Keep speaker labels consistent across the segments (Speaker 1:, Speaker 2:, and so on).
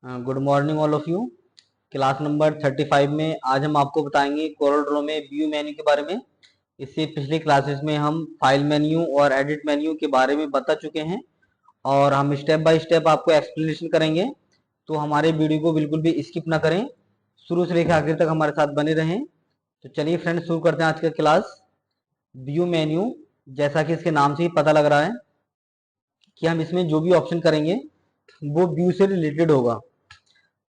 Speaker 1: Good morning all of you. Class number 35 में आज हम आपको बताएंगे कोरल ड्रॉ में व्यू मेन्यू के बारे में। इससे पिछले क्लासेस में हम फाइल मेन्यू और एडिट मेन्यू के बारे में बता चुके हैं और हम स्टेप बाय स्टेप आपको एक्सप्लेनेशन करेंगे। तो हमारे वीडियो को बिल्कुल भी स्किप ना करें, शुरू से लेकर आखिर तक हमारे साथ बने रहें। तो चलिए फ्रेंड्स, शुरू करते हैं आज का क्लास। व्यू मेन्यू, जैसा कि इसके नाम से ही पता लग रहा है कि हम इसमें जो भी ऑप्शन करेंगे वो व्यू से रिलेटेड होगा,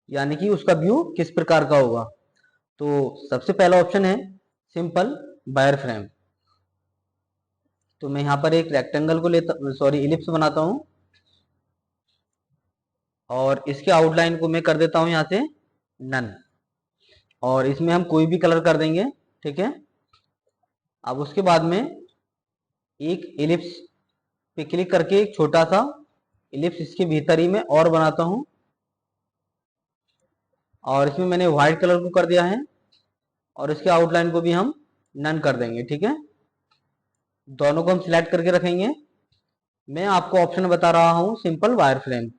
Speaker 1: यानी कि उसका व्यू किस प्रकार का होगा। तो सबसे पहला ऑप्शन है सिंपल वायर फ्रेम। तो मैं यहाँ पर एक रेक्टेंगल को इलिप्स बनाता हूँ और इसके आउटलाइन को मैं कर देता हूँ यहाँ से नन, और इसमें हम कोई भी कलर कर देंगे, ठीक है। अब उसके बाद में एक इलिप्स पे क्लिक करके एक छोटा सा इलिप्स इसके भीतर ही मैं और बनाता हूँ, और इसमें मैंने व्हाइट कलर को कर दिया है और इसके आउटलाइन को भी हम नन कर देंगे, ठीक है। दोनों को हम सिलेक्ट करके रखेंगे। मैं आपको ऑप्शन बता रहा हूं सिंपल वायर फ्रेम।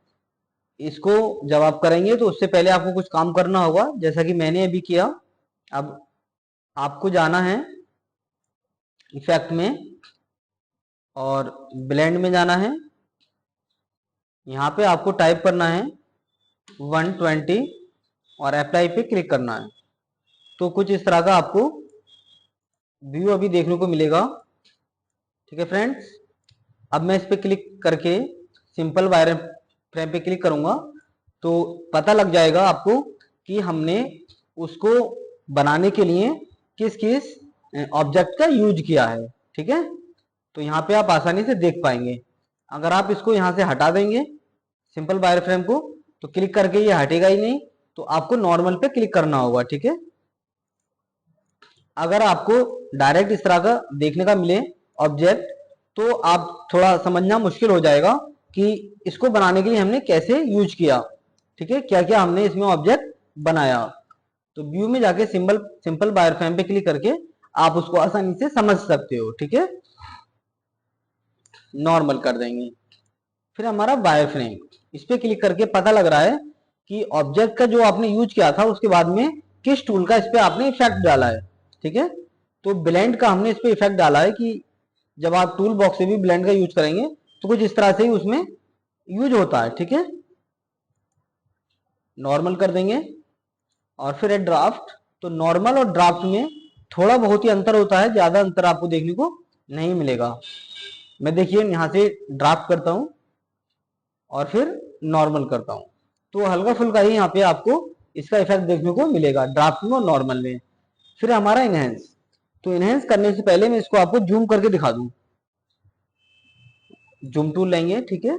Speaker 1: इसको जब आप करेंगे तो उससे पहले आपको कुछ काम करना होगा, जैसा कि मैंने अभी किया। अब आपको जाना है इफेक्ट में और ब्लेंड में जाना है। यहाँ पे आपको टाइप करना है 120 और अप्लाई पे क्लिक करना है। तो कुछ इस तरह का आपको व्यू अभी देखने को मिलेगा, ठीक है फ्रेंड्स। अब मैं इस पे क्लिक करके सिंपल वायर फ्रेम पे क्लिक करूंगा तो पता लग जाएगा आपको कि हमने उसको बनाने के लिए किस किस ऑब्जेक्ट का यूज किया है, ठीक है। तो यहाँ पे आप आसानी से देख पाएंगे। अगर आप इसको यहाँ से हटा देंगे सिंपल वायर फ्रेम को तो क्लिक करके ये हटेगा ही नहीं, तो आपको नॉर्मल पे क्लिक करना होगा, ठीक है। अगर आपको डायरेक्ट इस तरह का देखने का मिले ऑब्जेक्ट तो आप थोड़ा समझना मुश्किल हो जाएगा कि इसको बनाने के लिए हमने कैसे यूज किया, ठीक है, क्या क्या हमने इसमें ऑब्जेक्ट बनाया। तो व्यू में जाके सिंपल सिंपल वायर फ्रेम पे क्लिक करके आप उसको आसानी से समझ सकते हो, ठीक है। नॉर्मल कर देंगे। फिर हमारा वायर फ्रेम, इस पे क्लिक करके पता लग रहा है कि ऑब्जेक्ट का जो आपने यूज किया था उसके बाद में किस टूल का इस पे आपने इफेक्ट डाला है, ठीक है। तो ब्लेंड का हमने इस पे इफेक्ट डाला है कि जब आप टूल बॉक्स से भी ब्लेंड का यूज करेंगे तो कुछ इस तरह से ही उसमें यूज होता है, ठीक है। नॉर्मल कर देंगे और फिर है ड्राफ्ट। तो नॉर्मल और ड्राफ्ट में थोड़ा बहुत ही अंतर होता है, ज्यादा अंतर आपको देखने को नहीं मिलेगा। मैं देखिए यहाँ से ड्राफ्ट करता हूं और फिर नॉर्मल करता हूं तो हल्का फुल्का ही यहाँ पे आपको इसका इफेक्ट देखने को मिलेगा ड्राफ्ट में और नॉर्मल में। फिर हमारा इनहेंस। तो इनहेंस करने से पहले मैं इसको आपको जूम करके दिखा दूं। जूम टूल लेंगे, ठीक है।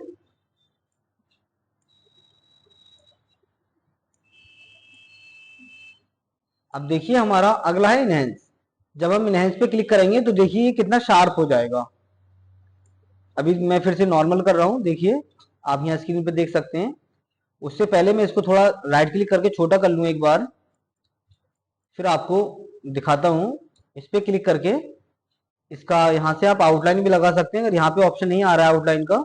Speaker 1: अब देखिए हमारा अगला है इनहेंस। जब हम इनहेंस पे क्लिक करेंगे तो देखिए कितना शार्प हो जाएगा। अभी मैं फिर से नॉर्मल कर रहा हूं, देखिए आप यहाँ स्क्रीन पे देख सकते हैं। उससे पहले मैं इसको थोड़ा राइट क्लिक करके छोटा कर लूं एक बार, फिर आपको दिखाता हूं। इस पे क्लिक करके इसका यहां से आप आउटलाइन भी लगा सकते हैं। अगर यहाँ पे ऑप्शन नहीं आ रहा है आउटलाइन का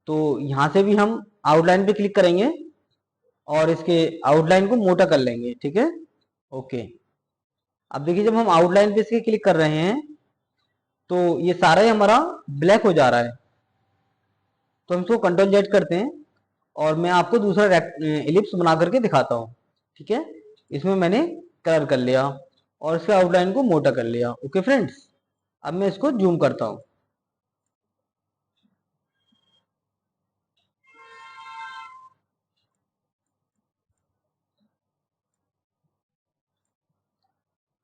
Speaker 1: तो यहां से भी हम आउटलाइन पे क्लिक करेंगे और इसके आउटलाइन को मोटा कर लेंगे, ठीक है। ओके। अब देखिए जब हम आउटलाइन पे इसके क्लिक कर रहे हैं तो ये सारा ही हमारा ब्लैक हो जा रहा है। तो हम इसको कंट्रोल जेड करते हैं और मैं आपको दूसरा इलिप्स बना करके दिखाता हूँ, ठीक है। इसमें मैंने कलर कर लिया और इसके आउटलाइन को मोटा कर लिया। ओके फ्रेंड्स, अब मैं इसको जूम करता हूँ।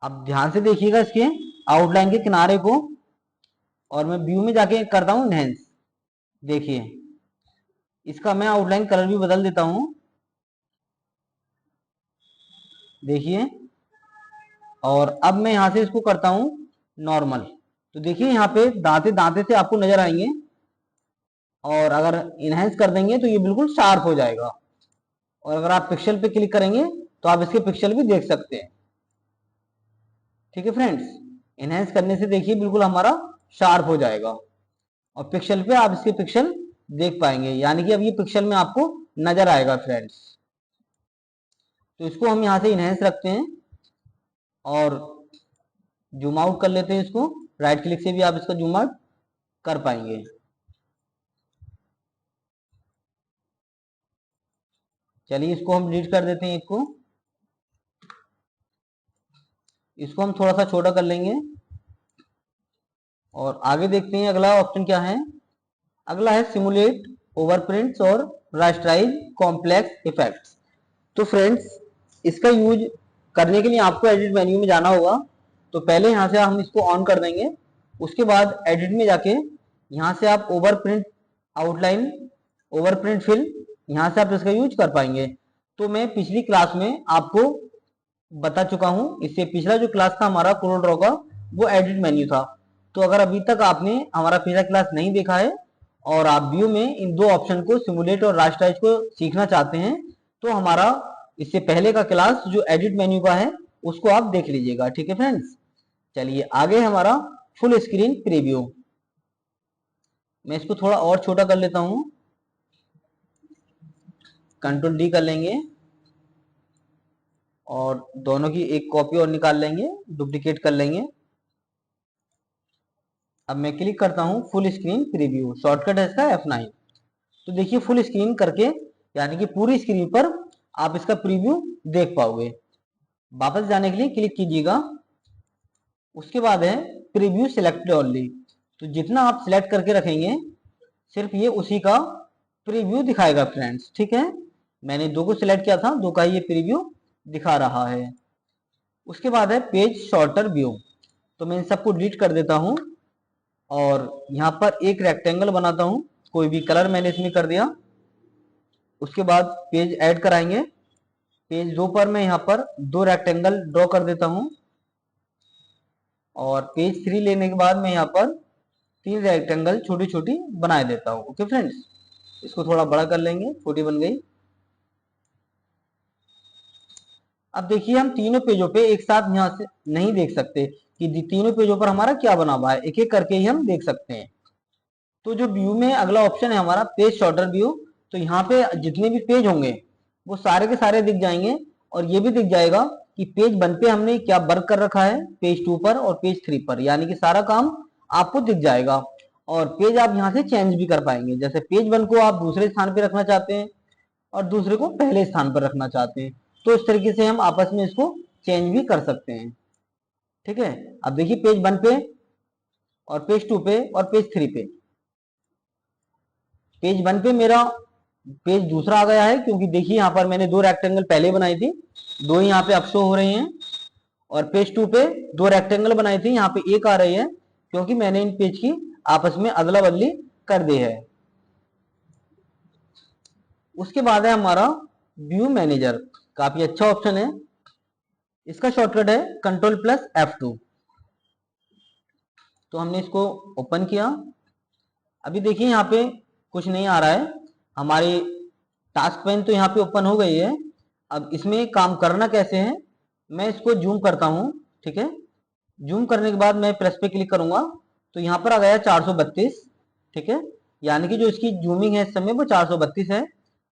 Speaker 1: अब ध्यान से देखिएगा इसके आउटलाइन के किनारे को, और मैं व्यू में जाके करता हूँ एनहेंस। देखिए इसका मैं आउटलाइन कलर भी बदल देता हूँ, देखिए। और अब मैं यहां से इसको करता हूं नॉर्मल। तो देखिए यहाँ पे दांते दांते से आपको नजर आएंगे, और अगर इनहेंस कर देंगे तो ये बिल्कुल शार्प हो जाएगा। और अगर आप पिक्सल पे क्लिक करेंगे तो आप इसके पिक्सल भी देख सकते हैं, ठीक है फ्रेंड्स। इनहेंस करने से देखिए बिल्कुल हमारा शार्प हो जाएगा, और पिक्सल पे आप इसके पिक्सल देख पाएंगे, यानी कि अब ये पिक्सल में आपको नजर आएगा फ्रेंड्स। तो इसको हम यहाँ से इनहेंस रखते हैं और जूम आउट कर लेते हैं इसको। राइट क्लिक से भी आप इसका जूम आउट कर पाएंगे। चलिए इसको हम डिलीट कर देते हैं, इसको हम थोड़ा सा छोटा कर लेंगे और आगे देखते हैं अगला ऑप्शन क्या है। अगला है सिमुलेट ओवरप्रिंट्स और रास्टराइज कॉम्प्लेक्स इफेक्ट्स। तो फ्रेंड्स इसका यूज करने के लिए आपको एडिट मेन्यू में जाना होगा। तो पहले यहाँ से हम इसको ऑन कर देंगे, उसके बाद एडिट में जाके यहाँ से आप ओवरप्रिंट आउटलाइन, ओवरप्रिंट फिल, यहाँ से आप इसका यूज कर पाएंगे। तो मैं पिछली क्लास में आपको बता चुका हूँ, इससे पिछला जो क्लास था हमारा कोड ड्रॉ का, वो एडिट मेन्यू था। तो अगर अभी तक आपने हमारा पिछला क्लास नहीं देखा है और आप व्यू में इन दो ऑप्शन को सिमुलेट और रास्टराइज को सीखना चाहते हैं, तो हमारा इससे पहले का क्लास जो एडिट मेन्यू का है उसको आप देख लीजिएगा। ठीक है फ्रेंड्स, चलिए आगे हमारा फुल स्क्रीन प्रीव्यू। मैं इसको थोड़ा और छोटा कर लेता हूं, कंट्रोल डी कर लेंगे और दोनों की एक कॉपी और निकाल लेंगे, डुप्लीकेट कर लेंगे। अब मैं क्लिक करता हूं फुल स्क्रीन प्रीव्यू, शॉर्टकट है इसका F9। तो देखिए फुल स्क्रीन करके यानी कि पूरी स्क्रीन पर आप इसका प्रीव्यू देख पाओगे। वापस जाने के लिए क्लिक कीजिएगा, उसके बाद है प्रीव्यू सिलेक्टेड ओनली। तो जितना आप सिलेक्ट करके रखेंगे सिर्फ ये उसी का प्रीव्यू दिखाएगा फ्रेंड्स। ठीक है, मैंने दो को सिलेक्ट किया था, दो का ये प्रीव्यू दिखा रहा है। उसके बाद है पेज शॉर्टर व्यू। तो मैं इन सबको डिलीट कर देता हूं और यहाँ पर एक रेक्टेंगल बनाता हूं, कोई भी कलर मैंने इसमें कर दिया। उसके बाद पेज ऐड कराएंगे, पेज 2 पर मैं यहाँ पर 2 रेक्टेंगल ड्रॉ कर देता हूं और पेज 3 लेने के बाद मैं यहाँ पर 3 रेक्टेंगल छोटी छोटी बना देता हूँ। ओके फ्रेंड्स, इसको थोड़ा बड़ा कर लेंगे, छोटी बन गई। अब देखिए हम तीनों पेजों पे एक साथ यहाँ से नहीं देख सकते कि तीनों पेजों पर हमारा क्या बना हुआ है, एक एक करके ही हम देख सकते हैं। तो जो व्यू में अगला ऑप्शन है हमारा पेज शॉर्टर व्यू, तो यहाँ पे जितने भी पेज होंगे वो सारे के सारे दिख जाएंगे और ये भी दिख जाएगा कि पेज 1 पे हमने क्या वर्क कर रखा है, पेज 2 पर और पेज 3 पर, यानी कि सारा काम आपको दिख जाएगा। और पेज आप यहाँ से चेंज भी कर पाएंगे, जैसे पेज 1 को आप दूसरे स्थान पर रखना चाहते हैं और दूसरे को पहले स्थान पर रखना चाहते हैं, तो इस तरीके से हम आपस में इसको चेंज भी कर सकते हैं। ठीक है, अब देखिए पेज 1 पे और पेज 2 पे और पेज 3 पे। पेज 1 पे मेरा पेज दूसरा आ गया है, क्योंकि देखिए यहाँ पर मैंने 2 रेक्टेंगल पहले बनाई थी, 2 यहाँ पे अब शो हो रही हैं। और पेज 2 पे 2 रेक्टेंगल बनाई थी, यहाँ पे 1 आ रही है, क्योंकि मैंने इन पेज की आपस में अदला बदली कर दी है। उसके बाद है हमारा व्यू मैनेजर, काफी अच्छा ऑप्शन है। इसका शॉर्टकट है Ctrl+F2। तो हमने इसको ओपन किया। अभी देखिए यहाँ पे कुछ नहीं आ रहा है, हमारी टास्क पेन तो यहाँ पे ओपन हो गई है। अब इसमें काम करना कैसे है, मैं इसको जूम करता हूँ। ठीक है, जूम करने के बाद मैं प्लस पे क्लिक करूंगा तो यहाँ पर आ गया 432। ठीक है, यानी कि जो इसकी जूमिंग है इस समय वो 432 है।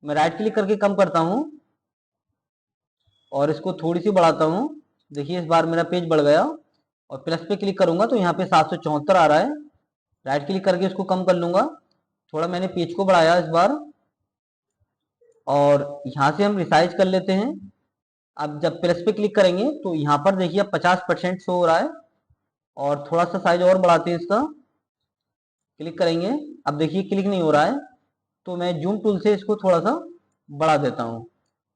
Speaker 1: मैं राइट क्लिक करके कम करता हूँ और इसको थोड़ी सी बढ़ाता हूँ। देखिए इस बार मेरा पेज बढ़ गया और प्लस पे क्लिक करूंगा तो यहाँ पे 774 आ रहा है। राइट क्लिक करके इसको कम कर लूंगा, थोड़ा मैंने पेज को बढ़ाया इस बार, और यहाँ से हम रिसाइज कर लेते हैं। अब जब प्लस पे क्लिक करेंगे तो यहाँ पर देखिए अब 50% शो हो रहा है और थोड़ा सा साइज और बढ़ाते हैं इसका, क्लिक करेंगे। अब देखिए क्लिक नहीं हो रहा है, तो मैं जूम टूल से इसको थोड़ा सा बढ़ा देता हूँ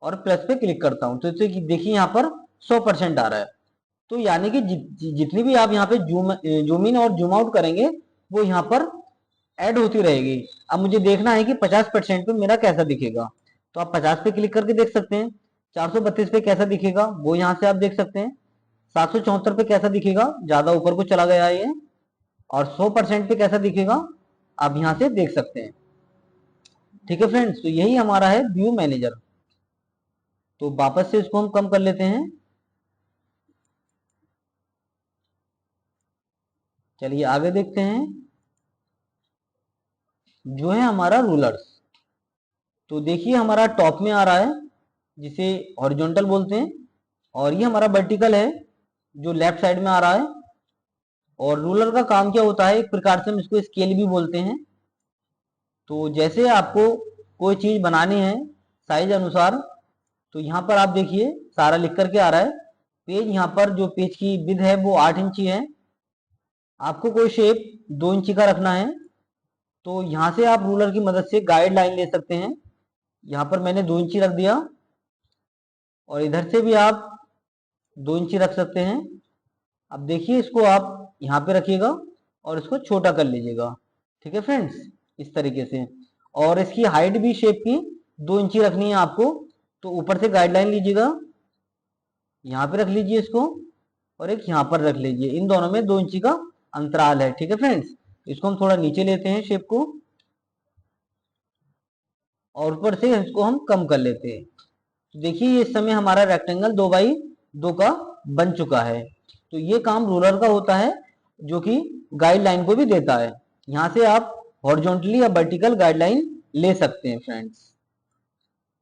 Speaker 1: और प्लस पे क्लिक करता हूँ, तो देखिए यहाँ पर 100% आ रहा है। तो यानी कि जितनी भी आप यहाँ पे जूम इन और जूम आउट करेंगे वो यहाँ पर ऐड होती रहेगी। अब मुझे देखना है कि 50% पे मेरा कैसा दिखेगा, तो आप 50 पे क्लिक करके देख सकते हैं। 432 पे कैसा दिखेगा वो यहाँ से आप देख सकते हैं। 774 पे कैसा दिखेगा, ज्यादा ऊपर को चला गया है ये। और 100% पे कैसा दिखेगा आप यहाँ से देख सकते हैं। ठीक है फ्रेंड्स, तो यही हमारा है व्यू मैनेजर। तो वापस से इसको हम कम कर लेते हैं। चलिए आगे देखते हैं। जो है हमारा रूलर्स। तो देखिए हमारा टॉप में आ रहा है जिसे हॉरिजॉन्टल बोलते हैं, और ये हमारा वर्टिकल है जो लेफ्ट साइड में आ रहा है। और रूलर का काम क्या होता है, एक प्रकार से हम इसको स्केल भी बोलते हैं। तो जैसे आपको कोई चीज बनानी है साइज अनुसार, तो यहाँ पर आप देखिए सारा लिख करके आ रहा है। पेज यहाँ पर जो पेज की विड्थ है वो 8 इंची है। आपको कोई शेप 2 इंची का रखना है, तो यहाँ से आप रूलर की मदद से गाइडलाइन ले सकते हैं। यहाँ पर मैंने 2 इंची रख दिया, और इधर से भी आप 2 इंची रख सकते हैं। अब देखिए इसको आप यहाँ पे रखिएगा और इसको छोटा कर लीजिएगा। ठीक है फ्रेंड्स, इस तरीके से। और इसकी हाइट भी शेप की 2 इंची रखनी है आपको, तो ऊपर से गाइडलाइन लीजिएगा, यहाँ पे रख लीजिए इसको, और एक यहाँ पर रख लीजिए। इन दोनों में 2 इंची का अंतराल है। ठीक है फ्रेंड्स, इसको हम थोड़ा नीचे लेते हैं शेप को, और ऊपर से इसको हम कम कर लेते हैं। तो देखिए इस समय हमारा रेक्टेंगल 2x2 का बन चुका है। तो ये काम रूलर का होता है, जो कि गाइडलाइन को भी देता है। यहाँ से आप हॉरिजॉन्टली या वर्टिकल गाइडलाइन ले सकते हैं फ्रेंड्स।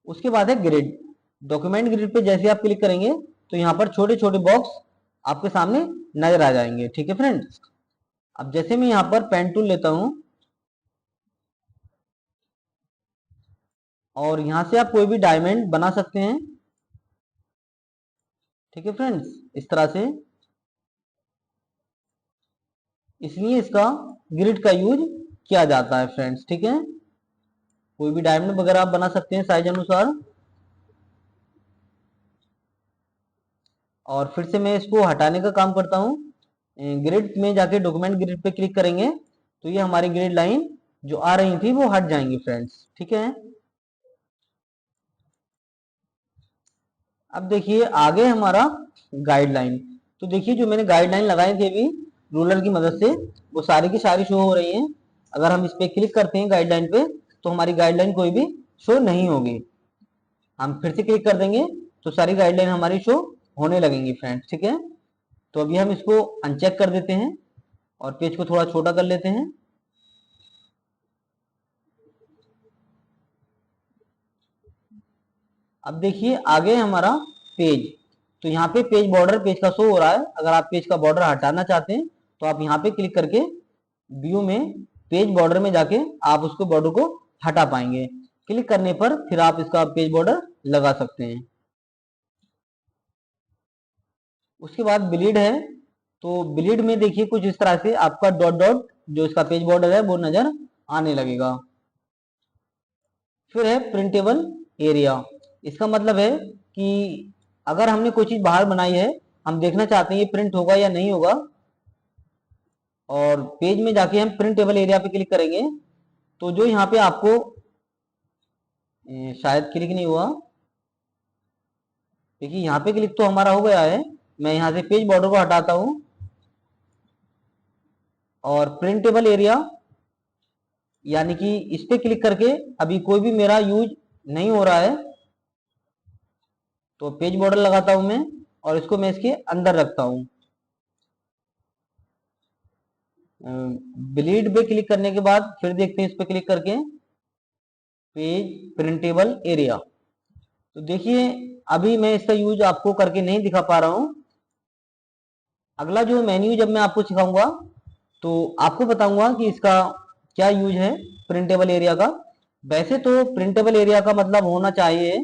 Speaker 1: उसके बाद है ग्रिड। डॉक्यूमेंट ग्रिड पे जैसे आप क्लिक करेंगे तो यहाँ पर छोटे छोटे बॉक्स आपके सामने नजर आ जाएंगे। ठीक है फ्रेंड्स, अब जैसे मैं यहाँ पर पेन टूल लेता हूँ, और यहाँ से आप कोई भी डायमंड बना सकते हैं। ठीक है फ्रेंड्स, इस तरह से। इसलिए इसका ग्रिड का यूज किया जाता है फ्रेंड्स। ठीक है, कोई भी डायमंड वगैरह आप बना सकते हैं साइज अनुसार। और फिर से मैं इसको हटाने का काम करता हूँ। ग्रिड में जाके डॉक्यूमेंट ग्रिड पे क्लिक करेंगे तो ये हमारी ग्रिड लाइन जो आ रही थी वो हट जाएंगी फ्रेंड्स। ठीक है, अब देखिए आगे हमारा गाइडलाइन। तो देखिए जो मैंने गाइडलाइन लगाई थी अभी रूलर की मदद से, वो सारी की सारी शो हो रही हैं। अगर हम इस पे क्लिक करते हैं गाइडलाइन पे, तो हमारी गाइडलाइन कोई भी शो नहीं होगी। हम फिर से क्लिक कर देंगे तो सारी गाइडलाइन हमारी शो होने लगेंगी फ्रेंड्स। ठीक है, तो अभी हम इसको अनचेक कर देते हैं और पेज को थोड़ा छोटा कर लेते हैं। अब देखिए आगे हमारा पेज। तो यहाँ पे पेज बॉर्डर पेज का शो हो रहा है। अगर आप पेज का बॉर्डर हटाना चाहते हैं तो आप यहाँ पे क्लिक करके व्यू में पेज बॉर्डर में जाके आप उसको बॉर्डर को हटा पाएंगे। क्लिक करने पर फिर आप इसका पेज बॉर्डर लगा सकते हैं। उसके बाद ब्लीड है। तो ब्लीड में देखिए कुछ इस तरह से आपका डॉट डॉट जो इसका पेज बॉर्डर है वो नजर आने लगेगा। फिर है प्रिंटेबल एरिया। इसका मतलब है कि अगर हमने कोई चीज बाहर बनाई है, हम देखना चाहते हैं ये प्रिंट होगा या नहीं होगा, और पेज में जाके हम प्रिंटेबल एरिया पे क्लिक करेंगे तो जो यहाँ पे आपको शायद क्लिक नहीं हुआ। देखिए यहाँ पे क्लिक तो हमारा हो गया है। मैं यहाँ से पेज बॉर्डर को हटाता हूँ, और प्रिंटेबल एरिया यानी कि इस पे क्लिक करके अभी कोई भी मेरा यूज नहीं हो रहा है, तो पेज बॉर्डर लगाता हूं मैं, और इसको मैं इसके अंदर रखता हूं। ब्लीड पे क्लिक करने के बाद फिर देखते हैं इस पे क्लिक करके पेज प्रिंटेबल एरिया। तो देखिए अभी मैं इसका यूज आपको करके नहीं दिखा पा रहा हूं। अगला जो मेन्यू जब मैं आपको सिखाऊंगा तो आपको बताऊंगा कि इसका क्या यूज है प्रिंटेबल एरिया का। वैसे तो प्रिंटेबल एरिया का मतलब होना चाहिए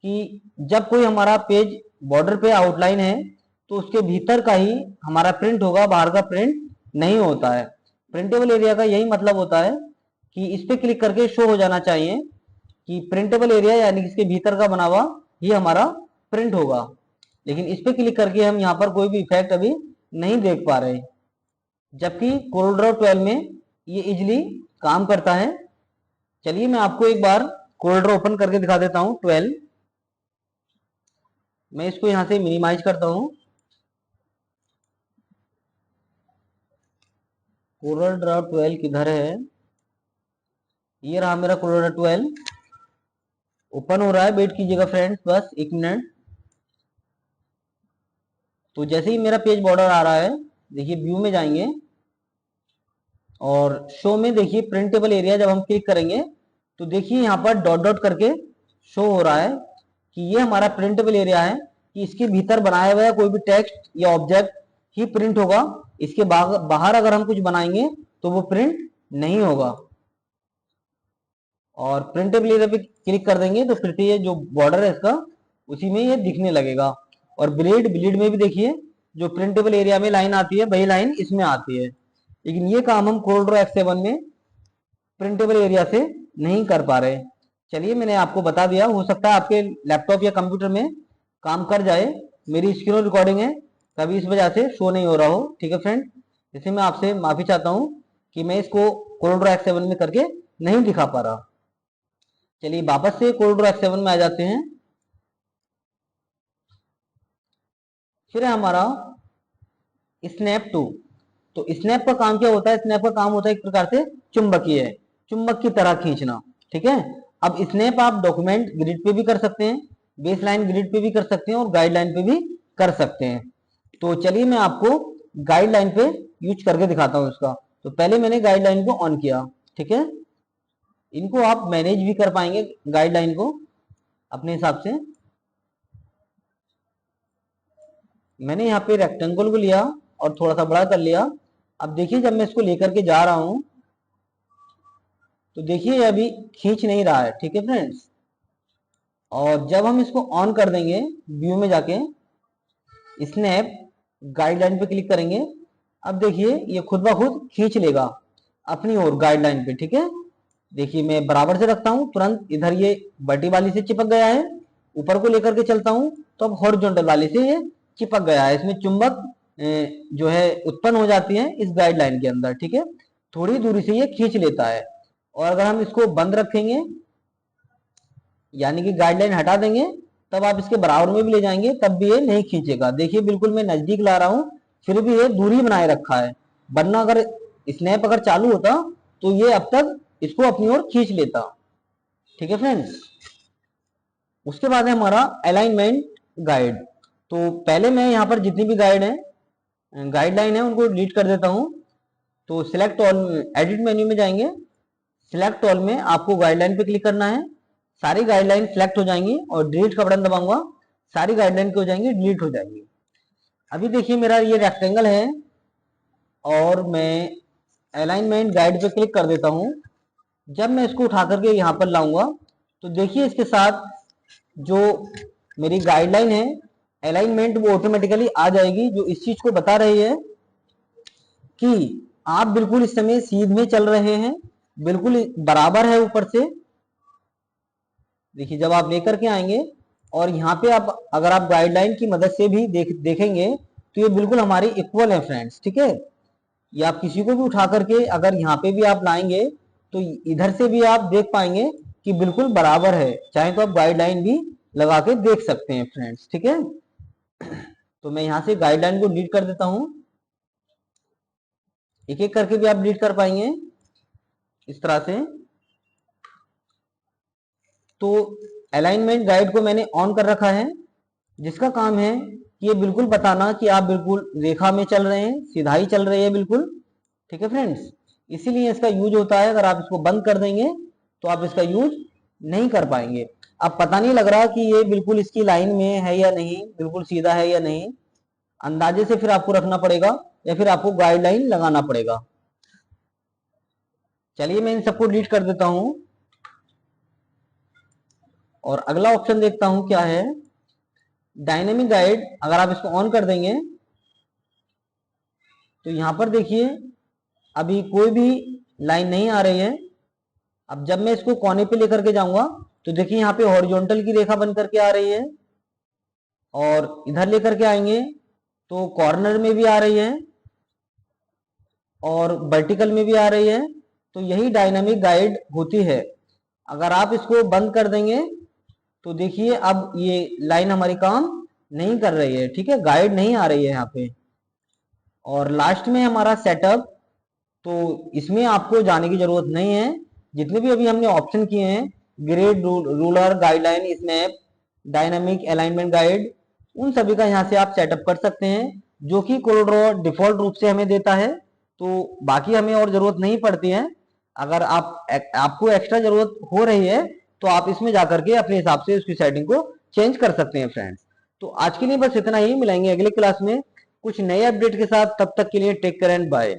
Speaker 1: कि जब कोई हमारा पेज बॉर्डर पे आउटलाइन है तो उसके भीतर का ही हमारा प्रिंट होगा, बाहर का प्रिंट नहीं होता है। प्रिंटेबल एरिया का यही मतलब होता है कि इस पे क्लिक करके शो हो जाना चाहिए कि प्रिंटेबल एरिया यानी कि इसके भीतर का बना हुआ ही हमारा प्रिंट होगा। लेकिन इस पे क्लिक करके हम यहाँ पर कोई भी इफेक्ट अभी नहीं देख पा रहे, जबकि कोरल 12 में ये इजिली काम करता है। चलिए मैं आपको एक बार कोरल ओपन करके दिखा देता हूँ 12। मैं इसको यहाँ से मिनिमाइज करता हूँ। कोरल ड्रा 12 किधर है, ये रहा मेरा कोरल ड्रा 12। ओपन हो रहा है, वेट कीजिएगा फ्रेंड्स बस 1 मिनट। तो जैसे ही मेरा पेज बॉर्डर आ रहा है, देखिए व्यू में जाएंगे और शो में देखिए प्रिंटेबल एरिया जब हम क्लिक करेंगे तो देखिए यहाँ पर डॉट डॉट करके शो हो रहा है कि ये हमारा प्रिंटेबल एरिया है, कि इसके भीतर बनाया हुआ कोई भी टेक्स्ट या ऑब्जेक्ट ही प्रिंट होगा। इसके बाहर अगर हम कुछ बनाएंगे तो वो प्रिंट नहीं होगा। और प्रिंटेबल एरिया पे क्लिक कर देंगे तो फिर से ये जो बॉर्डर है इसका उसी में ये दिखने लगेगा। और ब्लीड में भी देखिए जो प्रिंटेबल एरिया में लाइन आती है वही लाइन इसमें आती है। लेकिन ये काम हम कोरल X7 में प्रिंटेबल एरिया से नहीं कर पा रहे। चलिए मैंने आपको बता दिया, हो सकता है आपके लैपटॉप या कंप्यूटर में काम कर जाए। मेरी स्क्रीन रिकॉर्डिंग है, कभी इस वजह से शो नहीं हो रहा हो। ठीक है फ्रेंड, इसे मैं आपसे माफी चाहता हूँ कि मैं इसको कोरल X7 में करके नहीं दिखा पा रहा। चलिए वापस से कोरल X7 में आ जाते हैं। फिर है हमारा स्नैप 2। तो स्नैप का काम क्या होता है? स्नैप का काम होता है एक प्रकार से चुंबकीय, चुंबक की तरह खींचना। ठीक है, अब स्नैप आप डॉक्यूमेंट ग्रिड पे भी कर सकते हैं, बेस लाइन ग्रिड पे भी कर सकते हैं और गाइडलाइन पे भी कर सकते हैं। तो चलिए मैं आपको गाइडलाइन पे यूज करके दिखाता हूँ इसका। तो पहले मैंने गाइडलाइन को ऑन किया। ठीक है, इनको आप मैनेज भी कर पाएंगे गाइडलाइन को अपने हिसाब से। मैंने यहाँ पे रेक्टेंगल को लिया और थोड़ा सा बड़ा कर लिया। अब देखिए जब मैं इसको लेकर के जा रहा हूं तो देखिए ये अभी खींच नहीं रहा है। ठीक है फ्रेंड्स, और जब हम इसको ऑन कर देंगे व्यू में जाके स्नैप गाइडलाइन पे क्लिक करेंगे, अब देखिए ये खुद ब खुद खींच लेगा अपनी ओर गाइडलाइन पे। ठीक है, देखिए मैं बराबर से रखता हूं, तुरंत इधर ये वर्टी वाली से चिपक गया है। ऊपर को लेकर के चलता हूं तो अब हॉरिजॉन्टल वाली से ये चिपक गया है। इसमें चुंबक जो है उत्पन्न हो जाती है इस गाइडलाइन के अंदर। ठीक है, थोड़ी दूरी से ये खींच लेता है। और अगर हम इसको बंद रखेंगे यानी कि गाइडलाइन हटा देंगे तब आप इसके बराबर में भी ले जाएंगे तब भी ये नहीं खींचेगा। देखिए बिल्कुल मैं नजदीक ला रहा हूं फिर भी ये दूरी बनाए रखा है, वरना अगर स्नैप अगर चालू होता तो ये अब तक इसको अपनी ओर खींच लेता। ठीक है फ्रेंड्स, उसके बाद है हमारा अलाइनमेंट गाइड। तो पहले मैं यहाँ पर जितनी भी गाइडलाइन है उनको डिलीट कर देता हूँ। तो सिलेक्ट ऑल, एडिट मेन्यू में जाएंगे, सिलेक्ट ऑल में आपको गाइडलाइन पे क्लिक करना है। सारी गाइडलाइन सिलेक्ट हो जाएंगी और डिलीट का बटन दबाऊंगा, सारी गाइडलाइन हो जाएंगी, डिलीट हो जाएंगी। अभी देखिए मेरा ये रेक्टेंगल है और मैं अलाइनमेंट गाइड पे क्लिक कर देता हूँ। जब मैं इसको उठा करके यहाँ पर लाऊंगा तो देखिए इसके साथ जो मेरी गाइडलाइन है अलाइनमेंट वो ऑटोमेटिकली आ जाएगी, जो इस चीज को बता रही है कि आप बिल्कुल इस समय सीध में चल रहे हैं, बिल्कुल बराबर है ऊपर से। देखिए जब आप लेकर के आएंगे और यहाँ पे आप अगर आप गाइडलाइन की मदद से भी देखेंगे तो ये बिल्कुल हमारी इक्वल है फ्रेंड्स। ठीक है, ये आप किसी को भी उठा करके अगर यहाँ पे भी आप लाएंगे तो इधर से भी आप देख पाएंगे कि बिल्कुल बराबर है। चाहे तो आप गाइडलाइन भी लगा के देख सकते हैं फ्रेंड्स। ठीक है, तो मैं यहाँ से गाइडलाइन को डिलीट कर देता हूँ, एक एक करके भी आप डिलीट कर पाएंगे इस तरह से। तो अलाइनमेंट गाइड को मैंने ऑन कर रखा है, जिसका काम है कि ये बिल्कुल बताना कि आप बिल्कुल रेखा में चल रहे हैं, सीधाई चल रही है बिल्कुल। ठीक है फ्रेंड्स, इसीलिए इसका यूज होता है। अगर आप इसको बंद कर देंगे तो आप इसका यूज नहीं कर पाएंगे। अब पता नहीं लग रहा कि ये बिल्कुल इसकी लाइन में है या नहीं, बिल्कुल सीधा है या नहीं, अंदाजे से फिर आपको रखना पड़ेगा या फिर आपको गाइडलाइन लगाना पड़ेगा। चलिए मैं इन सबको डिलीट कर देता हूं और अगला ऑप्शन देखता हूं क्या है, डायनेमिक गाइड। अगर आप इसको ऑन कर देंगे तो यहां पर देखिए अभी कोई भी लाइन नहीं आ रही है। अब जब मैं इसको कोने पे लेकर के जाऊंगा तो देखिए यहाँ पे हॉरिजॉन्टल की रेखा बन करके आ रही है और इधर लेकर के आएंगे तो कॉर्नर में भी आ रही है और वर्टिकल में भी आ रही है। तो यही डायनामिक गाइड होती है। अगर आप इसको बंद कर देंगे तो देखिए अब ये लाइन हमारी काम नहीं कर रही है। ठीक है, गाइड नहीं आ रही है यहाँ पे। और लास्ट में हमारा सेटअप, तो इसमें आपको जाने की जरूरत नहीं है। जितने भी अभी हमने ऑप्शन किए हैं, grid, ruler, guideline, snap, dynamic, alignment guide, उन सभी का यहाँ से आप सेटअप कर सकते हैं, जो कि कोरल ड्रॉ डिफॉल्ट रूप से हमें देता है। तो बाकी हमें और जरूरत नहीं पड़ती है। अगर आपको एक्स्ट्रा जरूरत हो रही है तो आप इसमें जाकर के अपने हिसाब से उसकी सेटिंग को चेंज कर सकते हैं फ्रेंड्स। तो आज के लिए बस इतना ही, मिलेंगे अगले क्लास में कुछ नए अपडेट के साथ। तब तक के लिए टेक केयर एंड बाय।